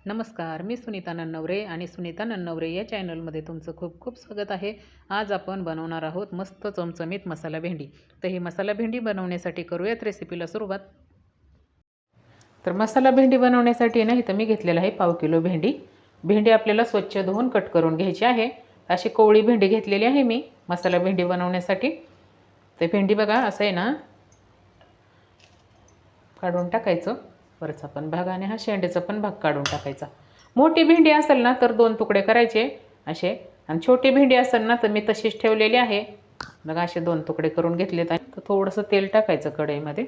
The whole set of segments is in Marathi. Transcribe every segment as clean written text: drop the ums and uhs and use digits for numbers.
नमस्कार, मी सुनीता नन्नवरे आणि सुनीता नन्नवरे या चॅनलमध्ये तुमचं खूप खूप स्वागत आहे. आज आपण बनवणार आहोत मस्त चमचमीत मसाला भेंडी. तर ही मसाला भेंडी बनवण्यासाठी करूयात रेसिपीला सुरुवात. तर मसाला भेंडी बनवण्यासाठी ना इथं मी घेतलेला आहे 1/2 किलो भेंडी. भेंडी आपल्याला स्वच्छ धुवून कट करून घ्यायची आहे. अशी कोवळी भेंडी घेतलेली आहे मी मसाला भेंडी बनवण्यासाठी. तर भेंडी बघा असं आहे ना काढून टाकायचं वरचा पण भाग आणि हा शेंडेचा पण भाग काढून टाकायचा. मोठी भेंडी असेल ना तर 2 तुकडे करायचे असे, आणि छोटी भेंडी असेल ना तर मी तशीच ठेवलेली आहे. बघा असे 2 तुकडे करून घेतलेत. तर थोडंसं तेल टाकायचं कढईमध्ये.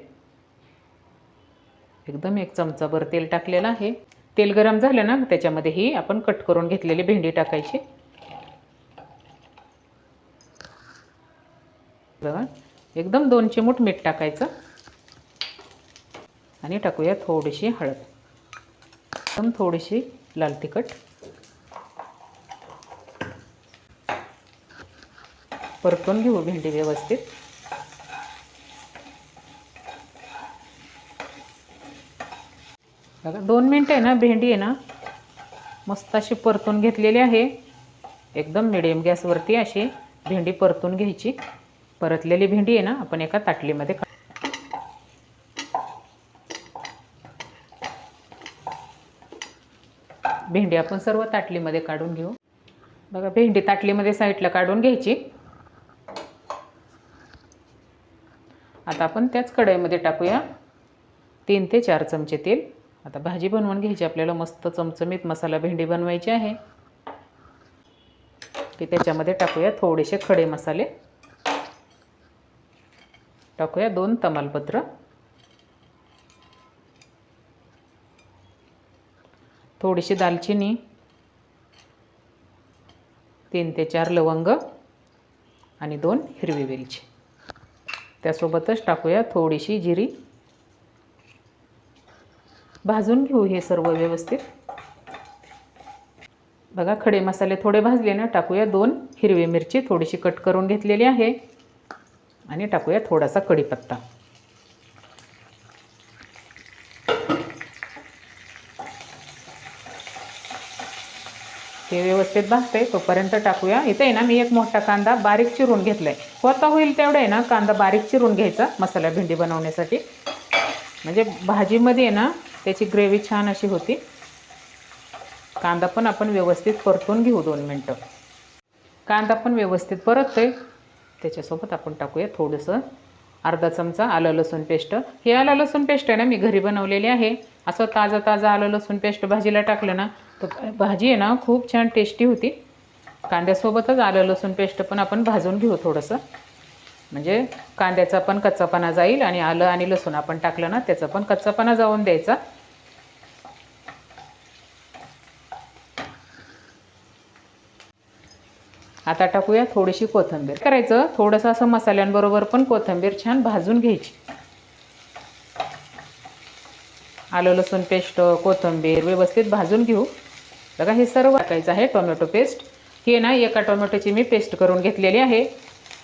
एकदम 1 चमचाभर तेल टाकलेलं आहे. तेल गरम झालं ना त्याच्यामध्ये ही आपण कट करून घेतलेली भेंडी टाकायची. बघा एकदम 2 चिमूट मीठ टाकायचं आणि टाकूया थोडीशी हळद, एकदम थोडीशी लाल तिखट. परतून घेऊ भेंडी व्यवस्थित. बघा 2 मिनिटं आहे ना भेंडी आहे ना मस्त अशी परतून घेतलेली आहे. एकदम मिडियम गॅसवरती अशी भेंडी परतून घ्यायची. परतलेली भेंडी आहे ना आपण एका ताटलीमध्ये भेंडी आपण सर्व ताटलीमध्ये काढून घेऊ. बघा भेंडी ताटलीमध्ये साईडला काढून घ्यायची. आता आपण त्याच कढईमध्ये टाकूया 3 ते 4 चमचे तेल. आता भाजी बनवून घ्यायची आपल्याला. मस्त चमचमीत मसाला भेंडी बनवायची आहे. की त्याच्यामध्ये टाकूया थोडेसे खडे मसाले. टाकूया 2 तमालपत्र, थोडीशी दालचिनी, 3 ते 4 लवंग आणि 2 हिरवी वेलची. त्यासोबतच टाकूया थोडीशी जिरी. भाजून घेऊ हे सर्व व्यवस्थित. बघा खडे मसाले थोडे भाजले ना टाकूया 2 हिरवी मिरची थोडीशी कट करून घेतलेली आहे आणि टाकूया थोडासा कढीपत्ता. हे व्यवस्थित भाजते तोपर्यंत टाकूया इथे आहे ना मी एक मोठा कांदा बारीक चिरून घेतलाय. स्वतः होईल तेवढा आहे ना कांदा बारीक चिरून घ्यायचा मसाला भेंडी बनवण्यासाठी. म्हणजे भाजीमध्ये आहे ना त्याची ग्रेव्ही छान अशी होती. कांदा पण आपण व्यवस्थित परतून घेऊ 2 मिनिटं. कांदा पण व्यवस्थित परततोय. त्याच्यासोबत आपण टाकूया थोडंसं अर्धा चमचा आलं लसूण पेस्ट. हे आलं लसूण पेस्ट आहे ना मी घरी बनवलेली आहे. असं ताजं आलं लसूण पेस्ट भाजीला टाकलं ना तर भाजी आहे ना खूप छान टेस्टी होती. कांद्यासोबतच आलं लसूण पेस्ट पण आपण भाजून घेऊ थोडंसं. म्हणजे कांद्याचा पण कच्चापणा जाईल आणि आलं आणि लसूण आपण टाकलं ना त्याचा पण कच्चापणा जाऊन द्यायचा. आता टाकूया थोडीशी कोथिंबीर. करायचं थोडंसं असं मसाल्यांबरोबर पण कोथिंबीर छान भाजून घ्यायची. आलं लसूण पेस्ट कोथिंबीर व्यवस्थित भाजून घेऊ. बघा हे सर्व टाकायचं आहे. टोमॅटो पेस्ट ही ना एका टोमॅटोची मी पेस्ट करून घेतलेली आहे.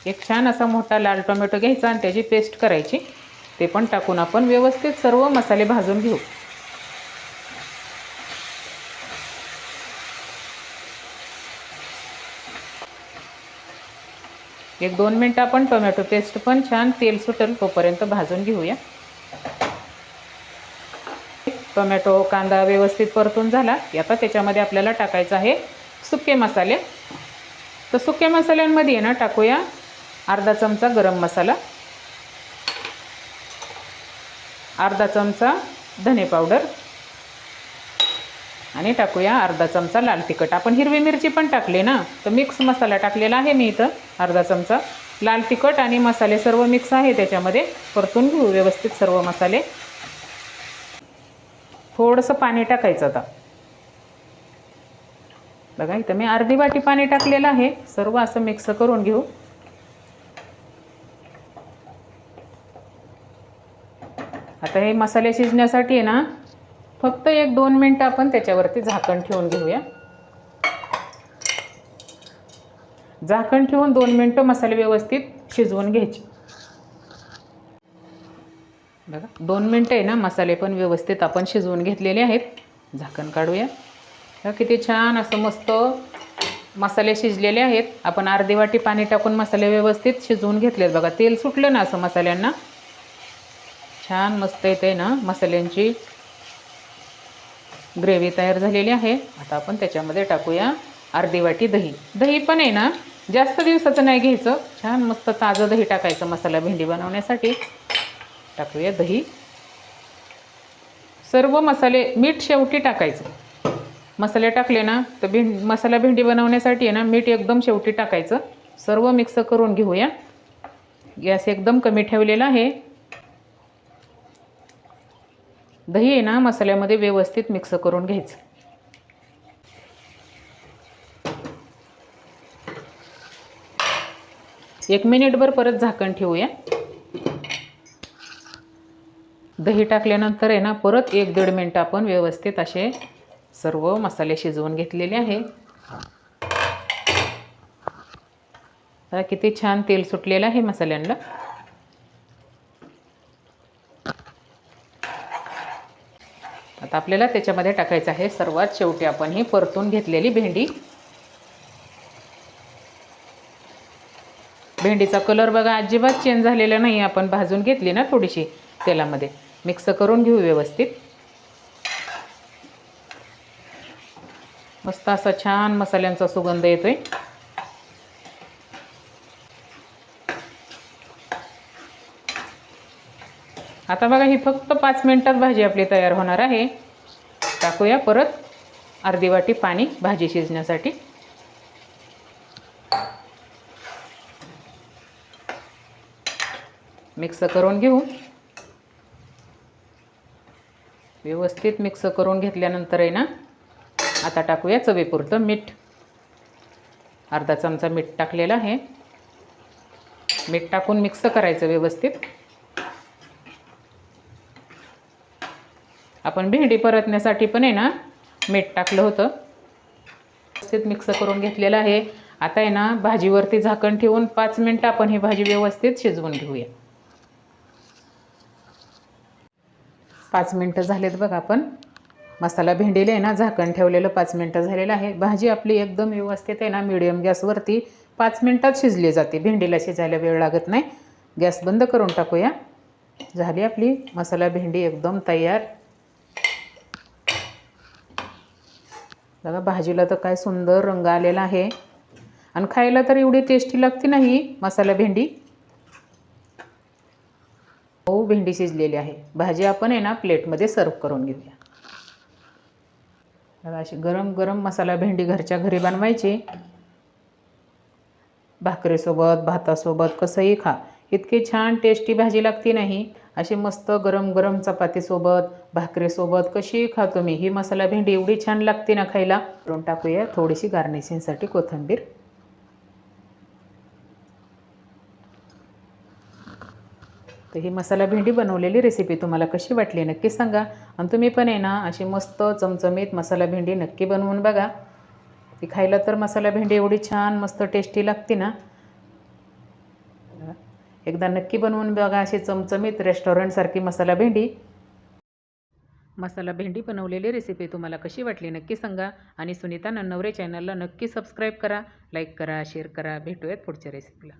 एक छान असा मोठा लाल टोमॅटो घ्यायचा आणि त्याची पेस्ट करायची. ते पण टाकून आपण व्यवस्थित सर्व मसाले भाजून घेऊ. एक 2 मिनिटं आपण टोमॅटो पेस्ट पण छान तेल सुटेल तोपर्यंत भाजून घेऊया. टोमॅटो कांदा व्यवस्थित परतून झाला. आता त्याच्यामध्ये आपल्याला टाकायचं आहे सुके मसाले. तर सुके मसाल्यांमध्ये ना टाकूया अर्धा चमचा गरम मसाला, अर्धा चमचा धने पावडर आणि टाकूया अर्धा चमचा लाल तिखट. आपण हिरवी मिरची पण टाकली ना तर मिक्स मसाला टाकलेला आहे मी इथं. अर्धा चमचा लाल तिखट आणि मसाले सर्व मिक्स आहे त्याच्यामध्ये. परतून घेऊ व्यवस्थित सर्व मसाले. थोडंसं पाणी टाकायचं आता. बघा इथं मी अर्धी वाटी पाणी टाकलेलं आहे. सर्व असं मिक्स करून घेऊ. आता हे मसाले शिजण्यासाठी आहे ना फक्त 1-2 मिनिटं आपण त्याच्यावरती झाकण ठेवून घेऊया. झाकण ठेवून 2 मिनिटं मसाले व्यवस्थित शिजवून घ्यायचे. बघा 2 मिनिटं आहे ना मसाले पण व्यवस्थित आपण शिजवून घेतलेले आहेत. झाकण काढूया. किती छान असं मस्त मसाले शिजलेले आहेत. आपण अर्धी वाटी पाणी टाकून मसाले व्यवस्थित शिजवून घेतलेत बघा. तेल सुटलं ना असं मसाल्यांना. छान मस्त येते ना मसाल्यांची ग्रेव्ही तयार झालेली आहे. आता आपण त्याच्यामध्ये टाकूया अर्धी वाटी दही. दही पण आहे ना जास्त दिवसाचं नाही घ्यायचं. छान मस्त ताजं दही टाकायचं मसाला भेंडी बनवण्यासाठी. टाकूया दही. सर्व मसाले, मीठ शेवटी टाकायचं. मसाले टाकले ना तर मसाला भेंडी बनवण्यासाठी आहे ना मीठ एकदम शेवटी टाकायचं. सर्व मिक्स करून घेऊया. गॅस एकदम कमी ठेवलेला आहे. दही आहे ना मसाल्यामध्ये व्यवस्थित मिक्स करून घ्यायचं. एक मिनिटभर परत झाकण ठेवूया. दही टाकल्यानंतर आहे ना परत 1-1.5 मिनिट आपण व्यवस्थित असे सर्व मसाले शिजवून घेतलेले आहे. आता किती छान तेल सुटलेलं आहे मसाल्यांना. आता आपल्याला त्याच्यामध्ये टाकायचं आहे सर्वात शेवटी आपण ही परतून घेतलेली भेंडी. भेंडीचा कलर बघा अजिबात चेंज झालेला नाही. आपण भाजून घेतली ना थोडीशी तेलामध्ये. मिक्स करून घेऊ व्यवस्थित. मस्त असा छान मसाल्यांचा सुगंध येतोय. आता बघा ही फक्त 5 मिनिटात भाजी आपली तयार होणार आहे. टाकूया परत अर्धी वाटी पाणी भाजी शिजण्यासाठी. मिक्स करून घेऊ. व्यवस्थित मिक्स करून घेतल्यानंतर आहे ना आता टाकूया चवीपुरतं मीठ. अर्धा चमचा मीठ टाकलेलं आहे. मीठ टाकून मिक्स करायचं व्यवस्थित. आपण भेंडी परतण्यासाठी पण आहे ना मीठ टाकलं होतं. व्यवस्थित मिक्स करून घेतलेलं आहे. आता आहे ना भाजीवरती झाकण ठेवून 5 मिनिटं आपण ही भाजी व्यवस्थित शिजवून घेऊया. 5 मिनिटं झालेत बघा. आपण मसाला भेंडीला आहे ना झाकण ठेवलेलं 5 मिनिटं झालेलं आहे. भाजी आपली एकदम व्यवस्थित आहे ना मीडियम गॅसवरती 5 मिनिटात शिजली जाते. भेंडीला शिजायला वेळ लागत नाही. गॅस बंद करून टाकूया. झाली आपली मसाला भेंडी एकदम तयार. बघा भाजीला तर काय सुंदर रंग आलेला आहे. आणि खायला तर एवढी टेस्टी लागते ना ही मसाला भेंडी. हो भेंडी शिजलेली आहे. भाजी आपण आहे ना प्लेटमध्ये सर्व करून घेऊया. बघा अशी गरम गरम मसाला भेंडी घरच्या घरी बनवायची. भाकरीसोबत भातासोबत कसंही खा. इतकी छान टेस्टी भाजी लागते नाही. अशी मस्त गरम गरम चपातीसोबत भाकरीसोबत कशी खा तुम्ही. ही मसाला भेंडी एवढी छान लागते ना खायला. करून टाकूया थोडीशी गार्निशिंगसाठी कोथिंबीर. तर ही मसाला भेंडी बनवलेली रेसिपी तुम्हाला कशी वाटली नक्की सांगा. आणि तुम्ही पण आहे ना अशी मस्त चमचमीत मसाला भेंडी नक्की बनवून बघा. ती खायला तर मसाला भेंडी एवढी छान मस्त टेस्टी लागते ना. एकदा नक्की बनवून बघा अशी चमचमीत रेस्टॉरंटसारखी मसाला भेंडी. मसाला भेंडी बनवलेली रेसिपी तुम्हाला कशी वाटली नक्की सांगा. आणि सुनीता नन्नवरे चॅनलला नक्की सबस्क्राईब करा, लाईक करा, शेअर करा. भेटूयात पुढच्या रेसिपीला.